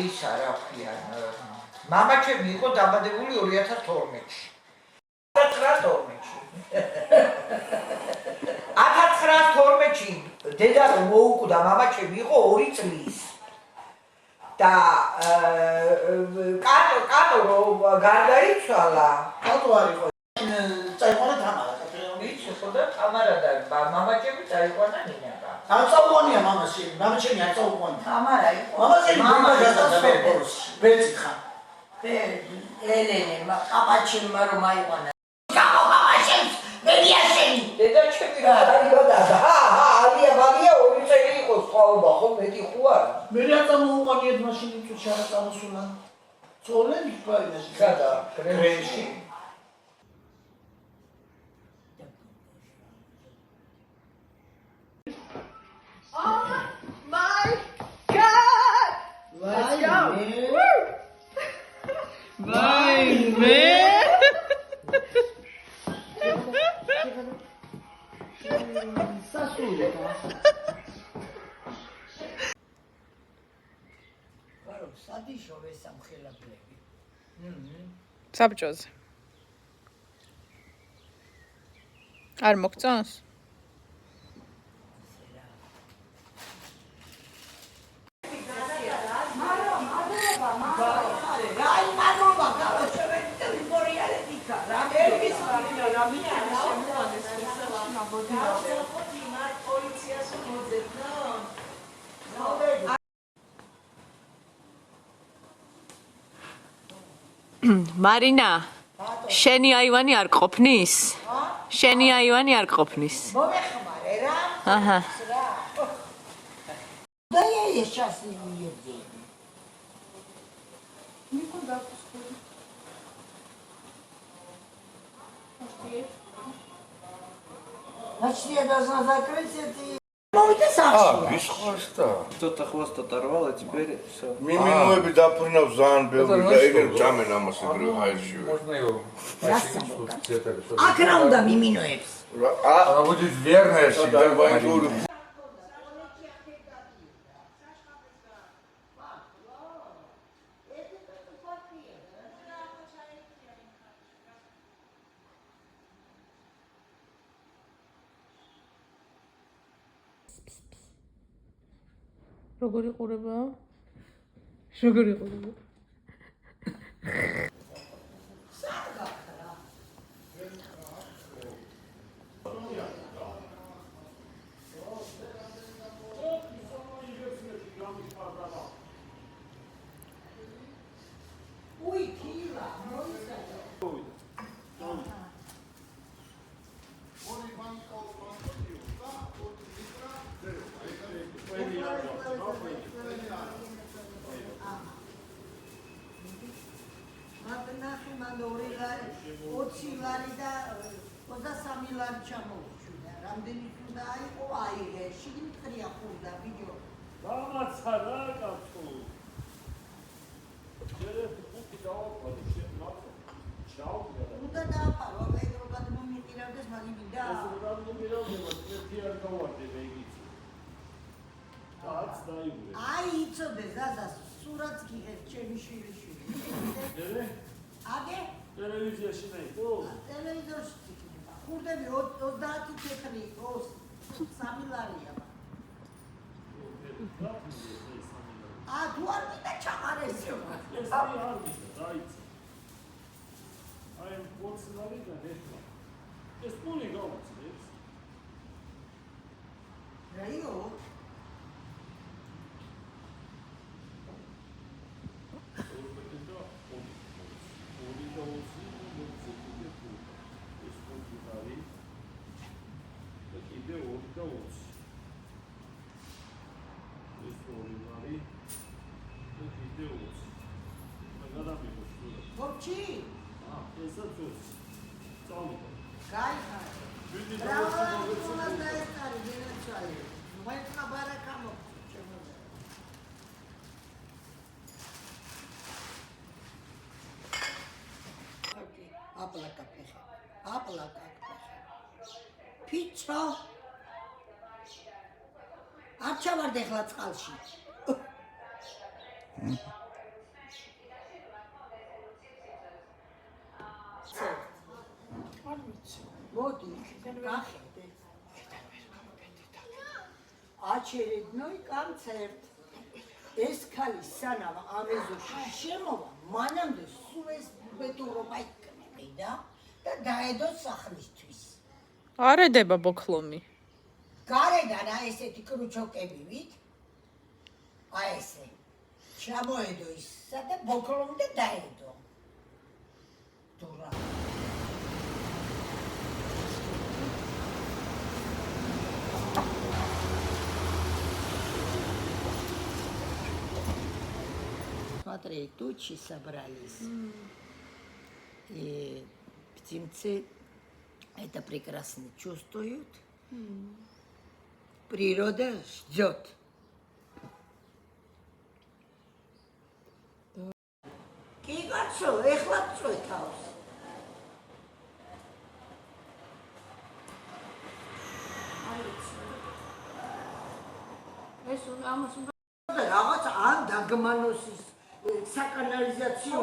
ისა რა ქვია მამა ჩემი იყო დაბადებული 2012-ში 1912-ში დედა რომ მოუკვდა მამა ჩემი იყო 2 წლის და კატო რომ გარდაიცვალა კატო არ იყო წაიყვანა თამარა იცი ხოდა თამარა და მამა ჩემი წაიყვანა ნინაკა აღწაუყონია მამა ჩემი აღწაუყონია თამარა იყო მამა გადასწორებს ბეჭი ხარ ელენე ყაპაჩიმმა რომ აიყვანა გაყავაშენს მედიაშენი დედა ჩემი რა დაიბადა ალია ბალია 2 წელი იყო სწავლობა ხო მეტი ხო არა მე რა წამოუყანიეთ მაშინ წუთში არ წამოსულა წოლენ იქბაინაში გადა კრეში საბჭოზე არ მოგწონს? მარინა, შენი აივანი არ ყოფნის? შენი აივანი არ ყოფნის? მომეხმარე რა? აჰა. და ეს ჩასნილი ერთი. ნიკო დაფუსკული. Начни должна закрыть эти. Мовите сахში. Висхвоста. Кто-то хвост оторвал, а теперь все. Миминуები დაფრინავ ზან ბევრი და ეგრე ჭამენ ამას ეგრე აიში. Можно его где-то. აქ რა უნდა მიმინოებს? Она будет верная всегда. როგორი ყურება? როგორი ყურება? მაგინდა. აი იცოდე ზაზას სურათს გიღებ ჩემი შვილიშვილი. აგე? ტელევიზიაში ნაიტო? ტელევიზორში იქნება. ხურდები 30 თეთრი, 3 ლარია. თუ არ მინდა ჩაყარესო. ეს არ მინდა, დაიცა. აი 20 ლარი და ნეტო. ეს პული გავაცდებს. რაიო? Vopchi? ესაც უც. წავიდა. გაიხარ. Bravo, umas 10 lari, გენაცვალე. მოეცნა ბარაკა მოგწო, ჩემოზე. აპლაკა ფეხი. აპლაკა ფეხი. ფიჩო. არ ჩავარდ ახლა წყალში. მოდი, გახედე. აჩერედნოი კონცერტ. ეს ქალი სანამ ამეზოში შემოვა, მანამდე სულ ეს ბედურობა იქნებოდა და დაედო სახლისთვის. არ ედება ბოქლომი. გარედან ესეთი კრუჩოკებივით. აი ესე. ჩამოედო ისა და ბოქლომდე დაედო. დურა. Смотри, тучи собрались. И птенцы это прекрасно чувствуют. Природа ждет. Кигацо, ехлацо таус. ეს ამას რაღაც ან დაგმანოსის საკანალიზაციო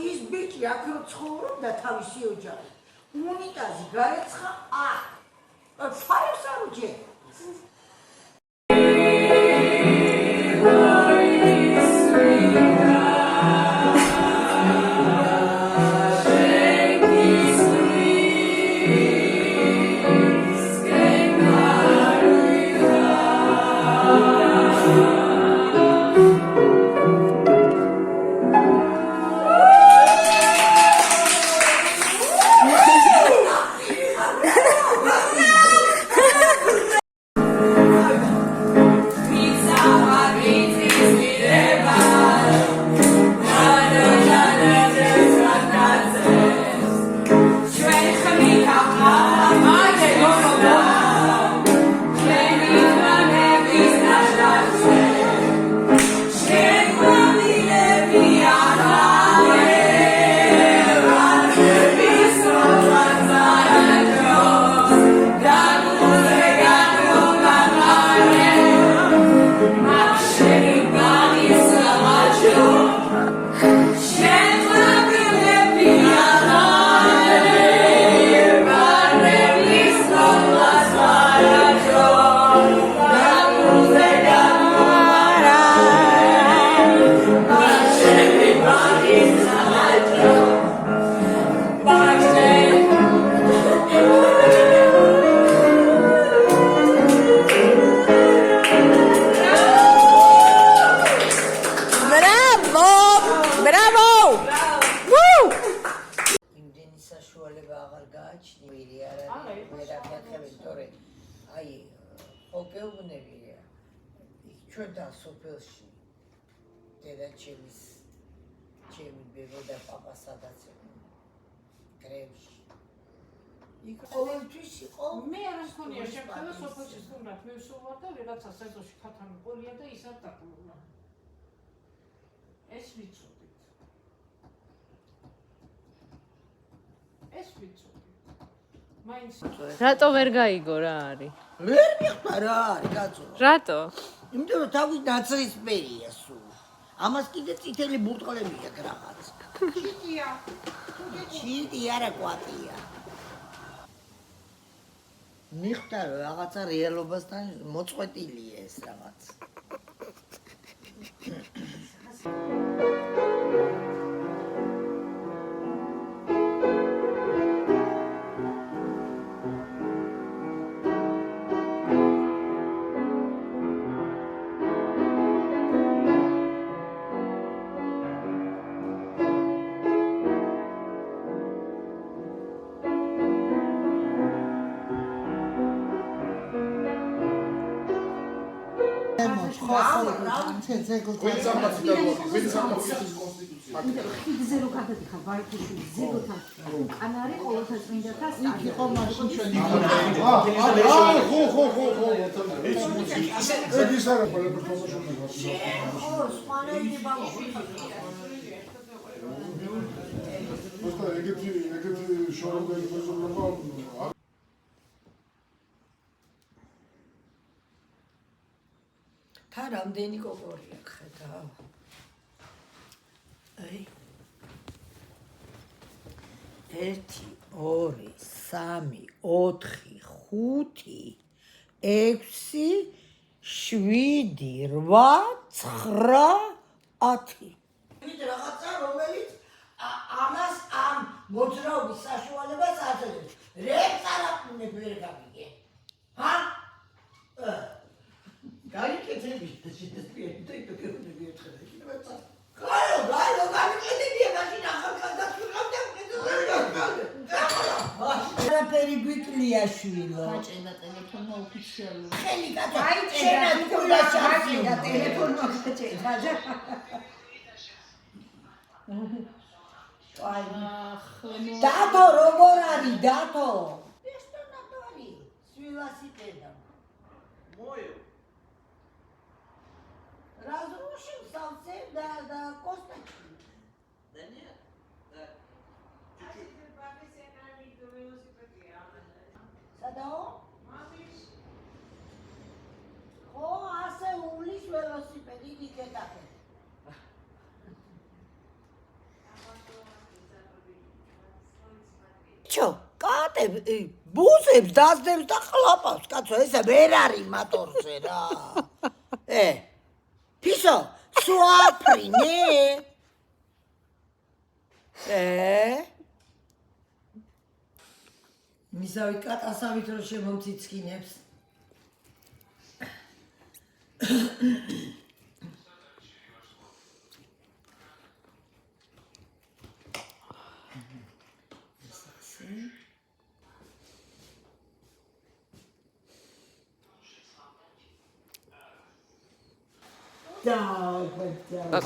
ის ბიჭი აქ რო ცხოვრობდა თავისი ოჯახი. უნიტაზი გარეცხა აქ. ფარებს არ უჯერა. ჩვენთან სოფელში დედა ჩემი ბებო და პაპა სადაც გრევში იქ ყოველთვის იყო მე არ მქონია შეფხება სოფელში სტუმრად მე ვსულვარ და ვიღაცა სეზონში ქათამი ყოლია და ის არ დაკმულა ეს ვიცოდით მაინც რატო ვერ გაიგო რა არის? ვერ მიხდა რა არის კაცო. რატო? იმიტომ რომ თავის ნაცრისფერია სულ. ამას კიდე წითელი ბურტყლები აქვს რაღაც. ჩიტია. ჩიტი არა კვატია. მიხდა რომ რაღაცა რეალობასთან მოწყვეტილია ეს რაღაც. ხიდზე რო გადადიხარ ბარკიში ზეგოთან უკანარი ყოველთა წმინდათა სტარი იყო მაშინ შენი ხო ეს არა პროფესიონალი ხო სპანელი ბალო просто ეგეთი შორომდელი პროფესიონალობა თან რამდენი კოკორი აქვს ხედა აი 1 2 3 4 5 6 7 8 9 10 ვიდ რაღაცა რომელიც ამას ამ მოძრაობის საშუალებას აძლევს რეწარაფუნებ ვერ გავიგე ჰა გაიქეთები შეიძლება თქვენები ერთხელ იქნება გაიგო გამიხედებია მაშინ ახალგაზრდა ვიყავდა არაფერი გვიკლია შვილო გაჭედა ტელეფონმა ოფიციალურად ხელი კაცო შენა თქულა ჩაჭედა ტელეფონმა გაჭედა აი დათო როგორ არის დათო ეს তো না তো არის სვილასიტედა მოიო разрушил совсем да косточки. Да нет, да. Садао? О, асе улис велосипеди дикетаке. Чо, კატე ბუსებს დაძდებს და ხლაპავს, კაცო, ესე ვერ არის მოტორზე რა. Piso, suapri, ne? მისავი კატასავით რო შემომციცკინებს. Da,